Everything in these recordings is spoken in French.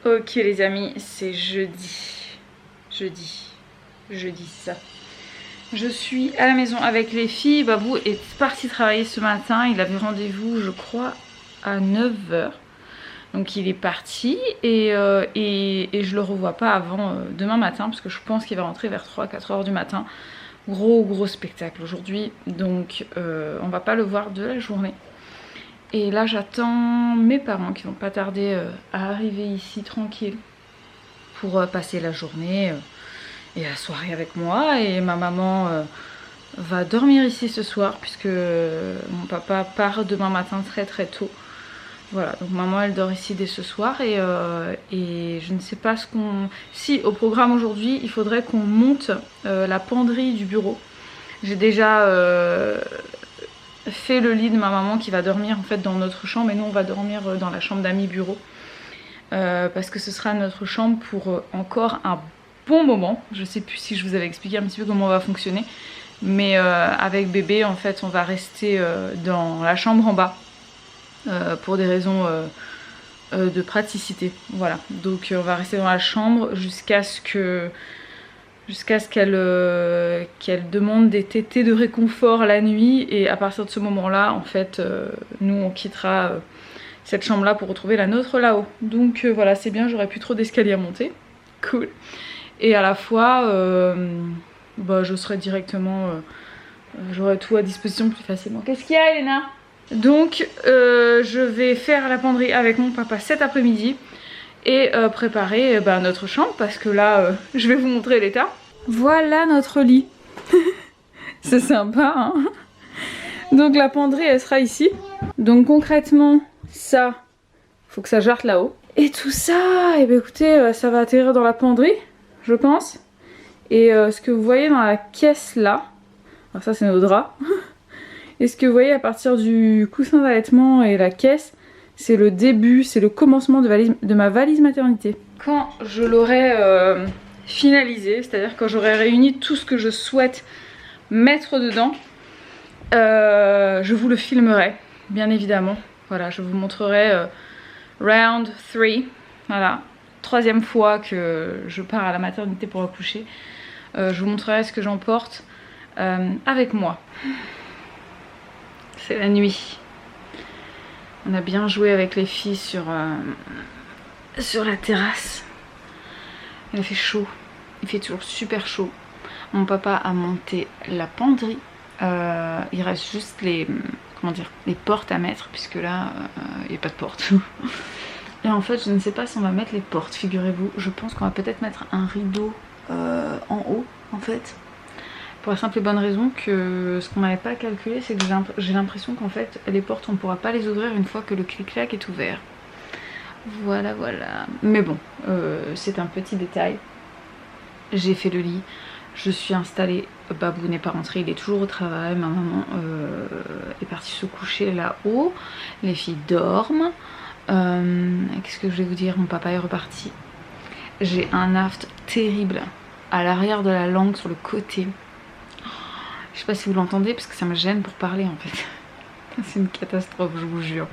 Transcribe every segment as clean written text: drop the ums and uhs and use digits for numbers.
Ok les amis, c'est jeudi. Jeudi, c'est ça. Je suis à la maison avec les filles. Babou est parti travailler ce matin. Il avait rendez-vous, je crois, à 9 h. Donc il est parti et je le revois pas avant demain matin parce que je pense qu'il va rentrer vers 3-4 h du matin. Gros spectacle aujourd'hui. Donc on va pas le voir de la journée. Et là j'attends mes parents qui vont pas tarder à arriver ici tranquille pour passer la journée et la soirée avec moi. Et ma maman va dormir ici ce soir puisque mon papa part demain matin très tôt. Voilà, donc maman elle dort ici dès ce soir et je ne sais pas ce qu'on... Si, au programme aujourd'hui, il faudrait qu'on monte la penderie du bureau. J'ai déjà fait le lit de ma maman qui va dormir en fait dans notre chambre et nous on va dormir dans la chambre d'amis bureau. Parce que ce sera notre chambre pour encore un bon moment. Je sais plus si je vous avais expliqué un petit peu comment on va fonctionner. Mais avec bébé en fait on va rester dans la chambre en bas. Pour des raisons de praticité, voilà. Donc on va rester dans la chambre jusqu'à ce qu'elle demande des tétés de réconfort la nuit, et à partir de ce moment là en fait nous on quittera cette chambre là pour retrouver la nôtre là-haut. Donc voilà, c'est bien, j'aurai plus trop d'escalier à monter, cool. Et à la fois je serai directement j'aurai tout à disposition plus facilement. Qu'est-ce qu'il y a Elena? Donc je vais faire la penderie avec mon papa cet après-midi et préparer notre chambre parce que là je vais vous montrer l'état. Voilà notre lit. C'est sympa hein. Donc la penderie elle sera ici. Donc concrètement ça, faut que ça jarte là-haut. Et tout ça, et écoutez, ça va atterrir dans la penderie, je pense. Et ce que vous voyez dans la caisse là, alors ça c'est nos draps. Et ce que vous voyez à partir du coussin d'allaitement et la caisse, c'est le début, c'est le commencement de ma valise maternité. Quand je l'aurai finalisé, c'est-à-dire quand j'aurai réuni tout ce que je souhaite mettre dedans, je vous le filmerai, bien évidemment. Voilà, je vous montrerai round 3, voilà, 3e fois que je pars à la maternité pour accoucher. Je vous montrerai ce que j'emporte avec moi. C'est la nuit. On a bien joué avec les filles sur la terrasse. Il fait chaud. Il fait toujours super chaud. Mon papa a monté la penderie. Il reste juste les portes à mettre puisque là il n'y a pas de porte. Et en fait je ne sais pas si on va mettre les portes, figurez-vous. Je pense qu'on va peut-être mettre un rideau en haut en fait. Pour la simple et bonne raison que ce qu'on n'avait pas calculé, c'est que j'ai l'impression qu'en fait les portes on ne pourra pas les ouvrir une fois que le clic-clac est ouvert. Voilà. Mais bon, c'est un petit détail. J'ai fait le lit, je suis installée. Babou n'est pas rentré, il est toujours au travail. Ma maman est partie se coucher là-haut. Les filles dorment. Qu'est-ce que je vais vous dire? Mon papa est reparti. J'ai un aft terrible à l'arrière de la langue sur le côté. Je sais pas si vous l'entendez parce que ça me gêne pour parler en fait. C'est une catastrophe, je vous jure.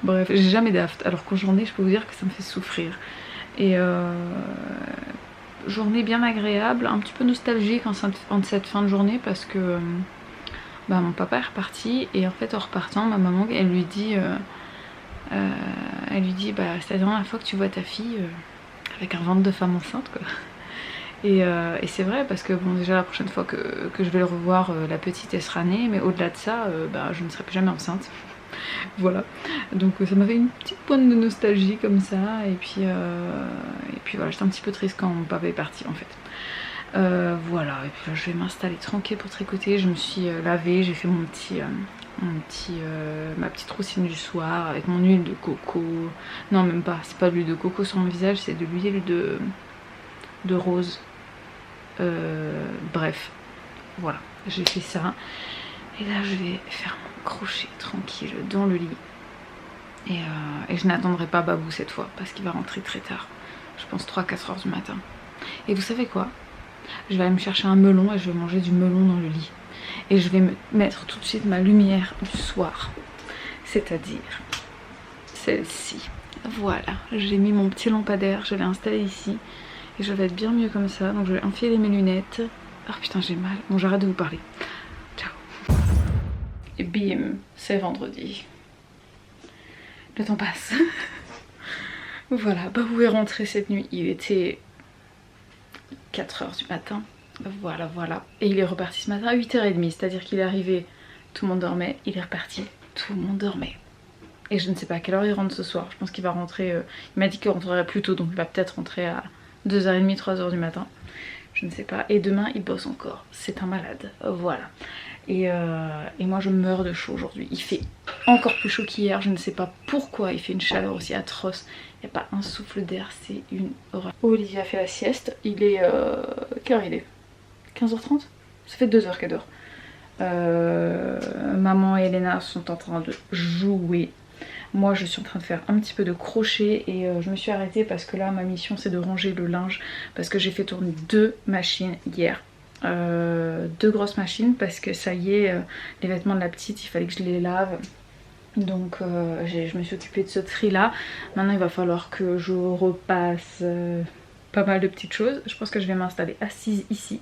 Bref, j'ai jamais d'aft. Alors quand j'en ai, je peux vous dire que ça me fait souffrir. Et journée bien agréable, un petit peu nostalgique en cette fin de journée parce que mon papa est reparti. Et en fait en repartant, ma maman elle lui dit c'est la dernière fois que tu vois ta fille avec un ventre de femme enceinte quoi. Et c'est vrai parce que bon, déjà la prochaine fois que je vais le revoir, la petite elle sera née, mais au-delà de ça je ne serai plus jamais enceinte. Voilà, donc ça m'a fait une petite pointe de nostalgie comme ça. Et puis voilà, j'étais un petit peu triste quand mon papa est parti en fait. Voilà, et puis là, je vais m'installer tranquille pour tricoter. Je me suis lavée, j'ai fait ma petite routine du soir avec mon huile de coco. Non même pas, c'est pas de l'huile de coco sur mon visage, c'est de l'huile de rose. Bref, voilà, j'ai fait ça. Et là je vais faire mon crochet tranquille dans le lit. Et je n'attendrai pas Babou cette fois parce qu'il va rentrer très tard. Je pense 3-4 h du matin. Et vous savez quoi? Je vais aller me chercher un melon et je vais manger du melon dans le lit. Et je vais me mettre tout de suite ma lumière du soir. C'est-à-dire celle-ci. Voilà, j'ai mis mon petit lampadaire, je l'ai installé ici. Et je vais être bien mieux comme ça. Donc je vais enfiler mes lunettes. Oh putain, j'ai mal. Bon, j'arrête de vous parler. Ciao. Et bim, c'est vendredi. Le temps passe. Voilà, bah vous pouvez rentrer cette nuit. Il était 4 h du matin. Voilà, voilà. Et il est reparti ce matin à 8 h 30. C'est-à-dire qu'il est arrivé, tout le monde dormait. Il est reparti, tout le monde dormait. Et je ne sais pas à quelle heure il rentre ce soir. Je pense qu'il va rentrer... il m'a dit qu'il rentrerait plus tôt. Donc il va peut-être rentrer à 2 h 30, 3 h du matin. Je ne sais pas. Et demain il bosse encore. C'est un malade. Voilà. Et moi je meurs de chaud aujourd'hui. Il fait encore plus chaud qu'hier. Je ne sais pas pourquoi il fait une chaleur aussi atroce. Il n'y a pas un souffle d'air. C'est une horreur. Olivia fait la sieste. Il est... quelle heure il est? 15 h 30. Ça fait 2 h qu'elle dort. Maman et Elena sont en train de jouer. Moi je suis en train de faire un petit peu de crochet et je me suis arrêtée parce que là ma mission c'est de ranger le linge parce que j'ai fait tourner 2 machines hier. 2 grosses machines parce que ça y est, les vêtements de la petite il fallait que je les lave. Donc je me suis occupée de ce tri là. Maintenant il va falloir que je repasse pas mal de petites choses. Je pense que je vais m'installer assise ici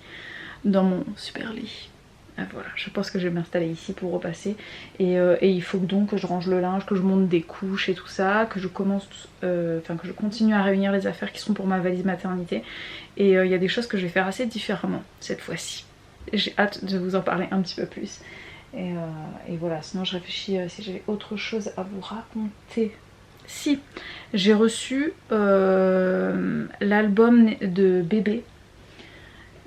dans mon super lit. Voilà, je pense que je vais m'installer ici pour repasser et il faut donc que je range le linge, que je monte des couches et tout ça, que je commence, que je continue à réunir les affaires qui sont pour ma valise maternité et il y a des choses que je vais faire assez différemment cette fois-ci. J'ai hâte de vous en parler un petit peu plus et voilà, sinon je réfléchis si j'avais autre chose à vous raconter. Si, j'ai reçu l'album de bébé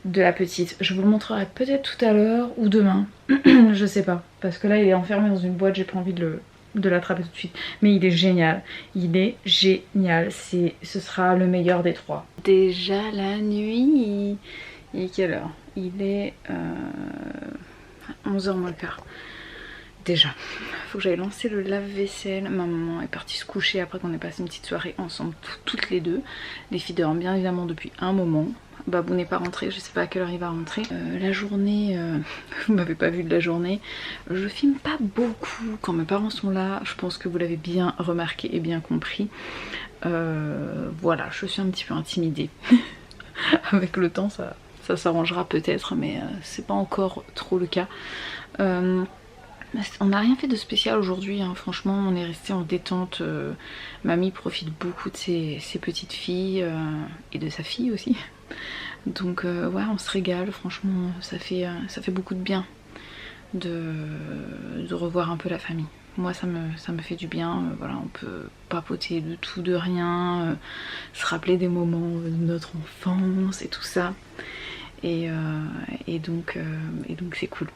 de la petite. Je vous le montrerai peut-être tout à l'heure ou demain. Je sais pas. Parce que là il est enfermé dans une boîte, j'ai pas envie de l'attraper tout de suite. Mais il est génial. Il est génial. Ce sera le meilleur des 3. Déjà la nuit. Il est quelle heure? Il est 11 h moins le quart. Déjà. Faut que j'aille lancer le lave-vaisselle. Ma maman est partie se coucher après qu'on ait passé une petite soirée ensemble toutes les deux. Les filles dorment bien évidemment depuis un moment. Babou n'est pas rentré, je sais pas à quelle heure il va rentrer. La journée, vous m'avez pas vu de la journée. Je filme pas beaucoup quand mes parents sont là. Je pense que vous l'avez bien remarqué et bien compris. Voilà, je suis un petit peu intimidée. Avec le temps, ça s'arrangera peut-être, mais c'est pas encore trop le cas. On n'a rien fait de spécial aujourd'hui, hein. Franchement on est resté en détente. Mamie profite beaucoup de ses petites filles et de sa fille aussi. Donc ouais, on se régale, franchement ça fait beaucoup de bien de revoir un peu la famille. Moi ça me fait du bien, voilà, on peut papoter de tout, de rien, se rappeler des moments de notre enfance et tout ça. Et donc c'est cool.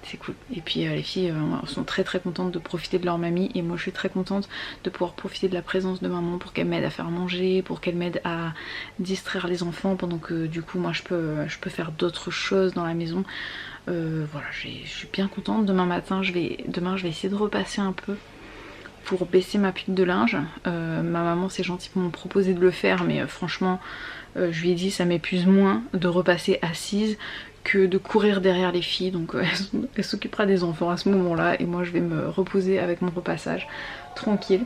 C'est cool. Et puis les filles sont très contentes de profiter de leur mamie et moi je suis très contente de pouvoir profiter de la présence de maman pour qu'elle m'aide à faire manger, pour qu'elle m'aide à distraire les enfants pendant que du coup moi je peux faire d'autres choses dans la maison. Voilà, je suis bien contente. Demain matin je vais essayer de repasser un peu pour baisser ma pile de linge. Ma maman s'est gentiment proposé de le faire mais franchement je lui ai dit ça m'épuise moins de repasser assise que de courir derrière les filles, donc elle s'occupera des enfants à ce moment là et moi je vais me reposer avec mon repassage tranquille.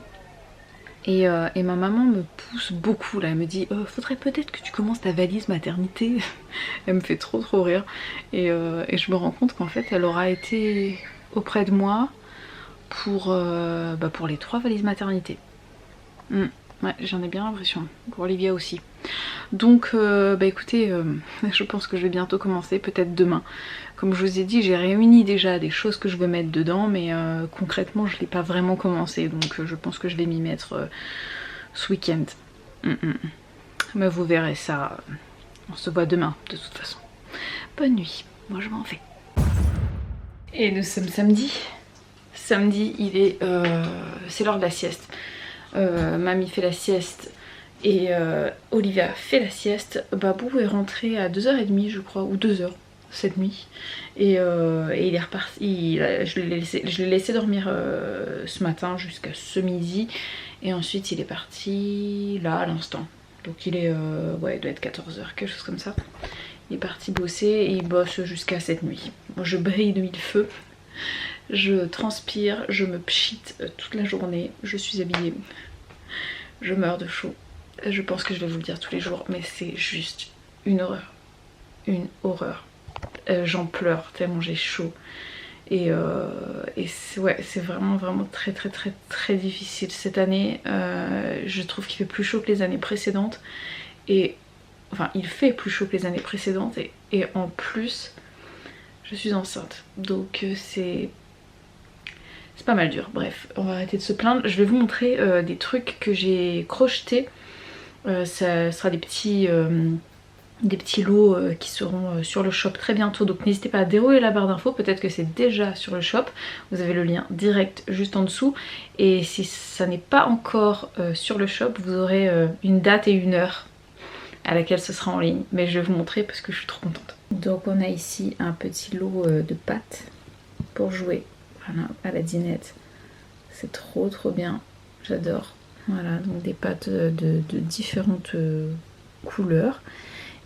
Et ma maman me pousse beaucoup là, elle me dit faudrait peut-être que tu commences ta valise maternité. Elle me fait trop rire et je me rends compte qu'en fait elle aura été auprès de moi pour les 3 valises maternité. Ouais, j'en ai bien l'impression, pour Olivia aussi. Donc écoutez, je pense que je vais bientôt commencer, peut-être demain. Comme je vous ai dit, j'ai réuni déjà des choses que je veux mettre dedans, mais concrètement je ne l'ai pas vraiment commencé, donc je pense que je vais m'y mettre ce week-end. Mais vous verrez ça, on se voit demain de toute façon. Bonne nuit, moi je m'en vais. Et nous sommes samedi. Samedi, c'est l'heure de la sieste. Mamie fait la sieste et Olivia fait la sieste. Babou est rentré à 2 h 30 je crois, ou 2 h cette nuit et il est reparti. Je l'ai laissé dormir ce matin jusqu'à ce midi et ensuite il est parti là à l'instant. Donc il est ouais, il doit être 14 h, quelque chose comme ça. Il est parti bosser et il bosse jusqu'à cette nuit. Moi je brille de mille feux. Je transpire, je me pchite toute la journée, je suis habillée Je meurs de chaud. Je pense que je vais vous le dire tous les jours, mais c'est juste une horreur. Une horreur. J'en pleure tellement j'ai chaud. Et c'est vraiment très difficile cette année. Je trouve qu'il fait plus chaud que les années précédentes. Et enfin, il fait plus chaud que les années précédentes. Et en plus, je suis enceinte. Donc c'est pas mal dur. Bref, on va arrêter de se plaindre. Je vais vous montrer des trucs que j'ai crochetés. Ça sera des petits lots qui seront sur le shop très bientôt, donc n'hésitez pas à dérouler la barre d'infos, peut-être que c'est déjà sur le shop, vous avez le lien direct juste en dessous, et si ça n'est pas encore sur le shop, vous aurez une date et une heure à laquelle ce sera en ligne, mais je vais vous montrer parce que je suis trop contente. Donc on a ici un petit lot de pâtes pour jouer, voilà, à la dinette, c'est trop bien, j'adore. Voilà, donc des pâtes de différentes couleurs.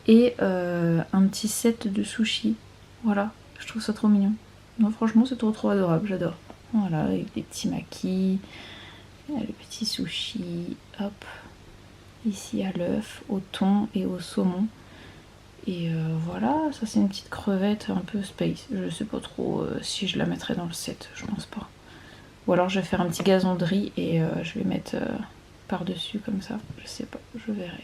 Et un petit set de sushis. Voilà, je trouve ça trop mignon. Non, franchement, c'est trop adorable, j'adore. Voilà, avec des petits makis, le petit sushi, hop. Ici à l'œuf, au thon et au saumon. Et voilà, ça c'est une petite crevette un peu space. Je sais pas trop si je la mettrai dans le set, je pense pas. Ou alors je vais faire un petit gazon de riz et je vais mettre par-dessus comme ça. Je sais pas, je verrai.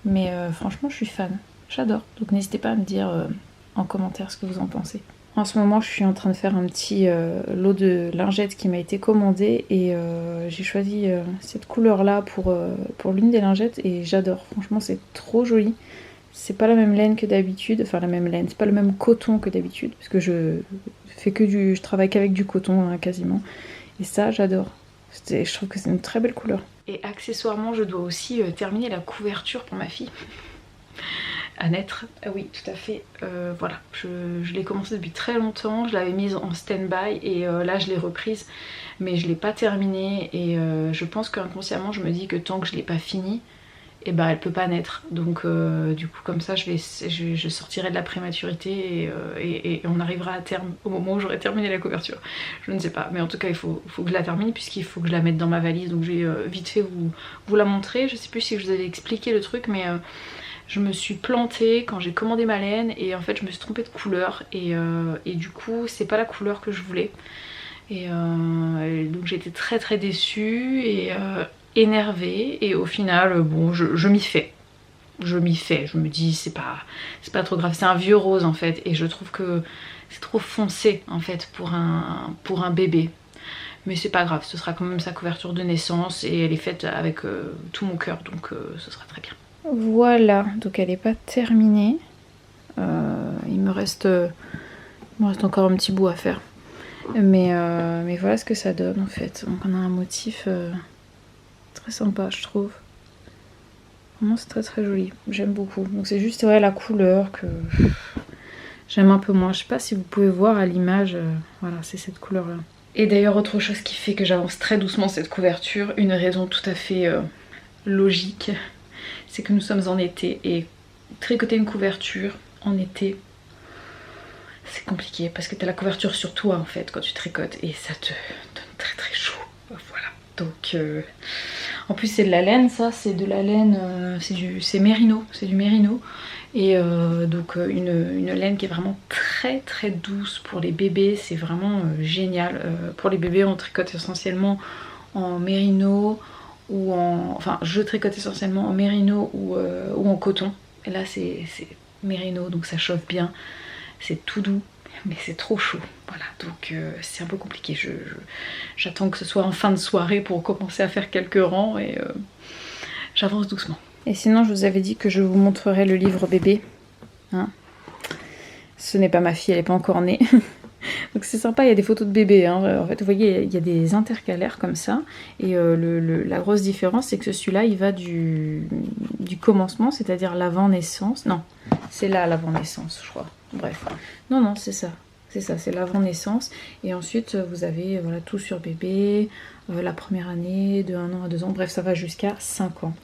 Mais franchement je suis fan, j'adore. Donc n'hésitez pas à me dire en commentaire ce que vous en pensez. En ce moment je suis en train de faire un petit lot de lingettes qui m'a été commandé. Et j'ai choisi cette couleur là pour l'une des lingettes. Et j'adore, franchement c'est trop joli. C'est pas la même laine que d'habitude, enfin la même laine, c'est pas le même coton que d'habitude. Parce que je travaille qu'avec du coton hein, quasiment. Et ça j'adore, je trouve que c'est une très belle couleur. Et accessoirement, je dois aussi terminer la couverture pour ma fille à naître. Ah oui, tout à fait. Voilà, je l'ai commencé depuis très longtemps. Je l'avais mise en stand-by et là, je l'ai reprise. Mais je l'ai pas terminée. Et je pense qu'inconsciemment, je me dis que tant que je l'ai pas finie, et ben elle peut pas naître. Donc du coup, comme ça, je sortirai de la prématurité et on arrivera à terme au moment où j'aurai terminé la couverture. Je ne sais pas, mais en tout cas il faut que je la termine puisqu'il faut que je la mette dans ma valise. Donc je vais vite fait vous la montrer. Je sais plus si je vous avais expliqué le truc, mais je me suis plantée quand j'ai commandé ma laine et en fait je me suis trompée de couleur et du coup c'est pas la couleur que je voulais. Et donc j'ai été très déçue et énervée, et au final bon je m'y fais. Je me dis c'est pas trop grave, c'est un vieux rose en fait et je trouve que c'est trop foncé en fait pour un bébé. Mais c'est pas grave, ce sera quand même sa couverture de naissance et elle est faite avec tout mon cœur, donc ce sera très bien. Voilà, donc elle n'est pas terminée. Il me reste encore un petit bout à faire. Mais voilà ce que ça donne en fait. Donc on a un motif très sympa je trouve. Vraiment c'est très joli, j'aime beaucoup. Donc c'est juste la couleur que j'aime un peu moins. Je sais pas si vous pouvez voir à l'image, voilà c'est cette couleur là. Et d'ailleurs autre chose qui fait que j'avance très doucement cette couverture, une raison tout à fait logique, c'est que nous sommes en été et tricoter une couverture en été c'est compliqué parce que t'as la couverture sur toi en fait quand tu tricotes et ça te donne très chaud. Voilà, donc en plus c'est de la laine, ça c'est de la laine, c'est mérino, c'est du mérino. Et donc une laine qui est vraiment très douce pour les bébés, c'est vraiment génial. Pour les bébés on tricote essentiellement en mérino ou en... Enfin je tricote essentiellement en mérino ou en coton. Et là c'est mérino donc ça chauffe bien, c'est tout doux. Mais c'est trop chaud, voilà, donc c'est un peu compliqué. J'attends que ce soit en fin de soirée pour commencer à faire quelques rangs et j'avance doucement. Et sinon je vous avais dit que je vous montrerai le livre bébé, hein. Ce n'est pas ma fille, elle n'est pas encore née. Donc c'est sympa, il y a des photos de bébé, hein. En fait vous voyez il y a des intercalaires comme ça. Et la grosse différence c'est que celui-là il va du commencement, c'est-à-dire l'avant naissance. Non, c'est là l'avant naissance je crois. Bref, non c'est ça, c'est l'avant naissance. Et ensuite vous avez voilà tout sur bébé, la première année, de 1 an à 2 ans, bref ça va jusqu'à 5 ans.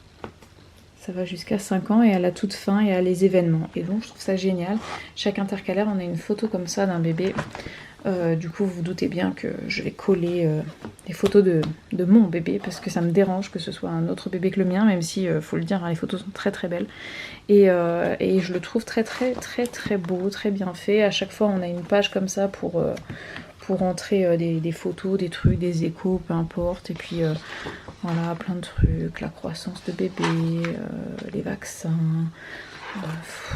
Ça va jusqu'à 5 ans et à la toute fin et à les événements. Et donc je trouve ça génial. Chaque intercalaire on a une photo comme ça d'un bébé. Du coup vous vous doutez bien que je vais coller des photos de mon bébé parce que ça me dérange que ce soit un autre bébé que le mien, même si faut le dire, hein, les photos sont très très belles et je le trouve très beau, très bien fait. À chaque fois on a une page comme ça pour rentrer des photos, des trucs, des échos, peu importe, et puis voilà, plein de trucs, la croissance de bébé, les vaccins,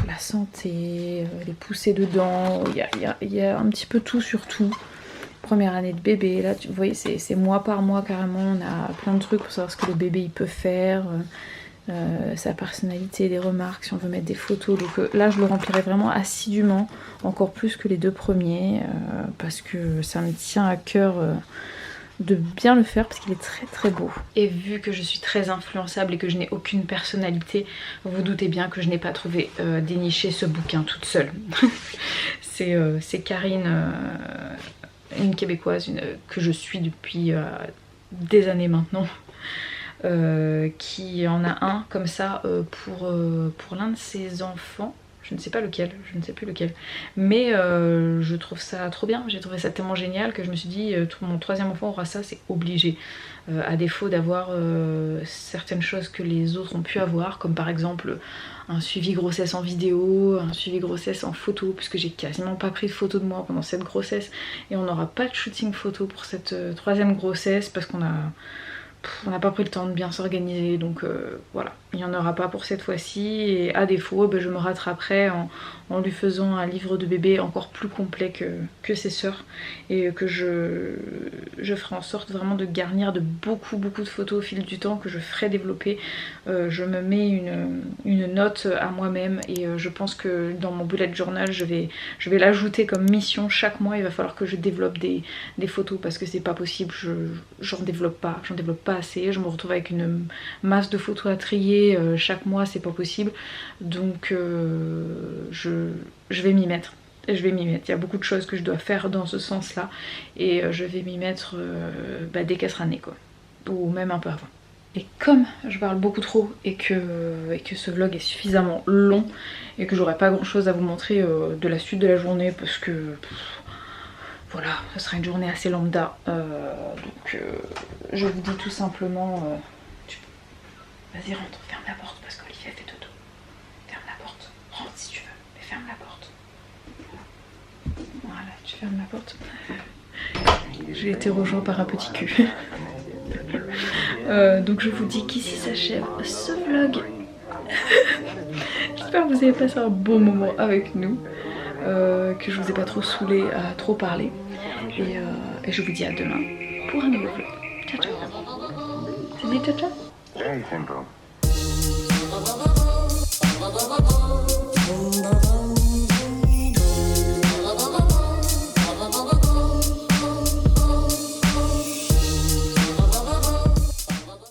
la santé, les poussées de dents, il y a un petit peu tout sur tout. Première année de bébé, là vous voyez c'est mois par mois carrément, on a plein de trucs pour savoir ce que le bébé il peut faire, sa personnalité, des remarques, si on veut mettre des photos. Donc là je le remplirai vraiment assidûment, encore plus que les 2 premiers, parce que ça me tient à cœur de bien le faire parce qu'il est très beau. Et vu que je suis très influençable et que je n'ai aucune personnalité, vous doutez bien que je n'ai pas trouvé déniché ce bouquin toute seule. C'est Karine, une québécoise que je suis depuis des années maintenant, qui en a un comme ça pour l'un de ses enfants. Je ne sais pas lequel, je ne sais plus lequel. Mais je trouve ça trop bien, j'ai trouvé ça tellement génial que je me suis dit mon 3e enfant aura ça, c'est obligé. À défaut d'avoir certaines choses que les autres ont pu avoir, comme par exemple un suivi grossesse en vidéo, un suivi grossesse en photo, puisque j'ai quasiment pas pris de photo de moi pendant cette grossesse. Et on n'aura pas de shooting photo pour cette 3e grossesse parce qu'on n'a pas pris le temps de bien s'organiser, donc voilà, il n'y en aura pas pour cette fois-ci. Et à défaut, je me rattraperai en lui faisant un livre de bébé encore plus complet que ses sœurs, et que je ferai en sorte vraiment de garnir de beaucoup de photos au fil du temps, que je ferai développer. Je me mets une note à moi-même, et je pense que dans mon bullet journal je vais l'ajouter comme mission. Chaque mois il va falloir que je développe des photos, parce que c'est pas possible, j'en développe pas assez, je me retrouve avec une masse de photos à trier chaque mois, c'est pas possible. Donc je vais m'y mettre. Il y a beaucoup de choses que je dois faire dans ce sens là, et je vais m'y mettre dès qu'elle sera née quoi, ou même un peu avant. Et comme je parle beaucoup trop et que ce vlog est suffisamment long et que j'aurai pas grand chose à vous montrer de la suite de la journée, parce que voilà, ce sera une journée assez lambda, donc je vous dis tout simplement, vas-y rentre, ferme la porte parce qu'Olivier fait dodo. Ferme la porte, rentre si tu veux, mais ferme la porte. Voilà, tu fermes la porte. J'ai été rejoint par un petit cul. Donc je vous dis qu'ici s'achève ce vlog. J'espère que vous avez passé un bon moment avec nous, que je vous ai pas trop saoulé à trop parler, et je vous dis à demain pour un nouveau vlog. Ciao ciao. C'est dit ciao ciao.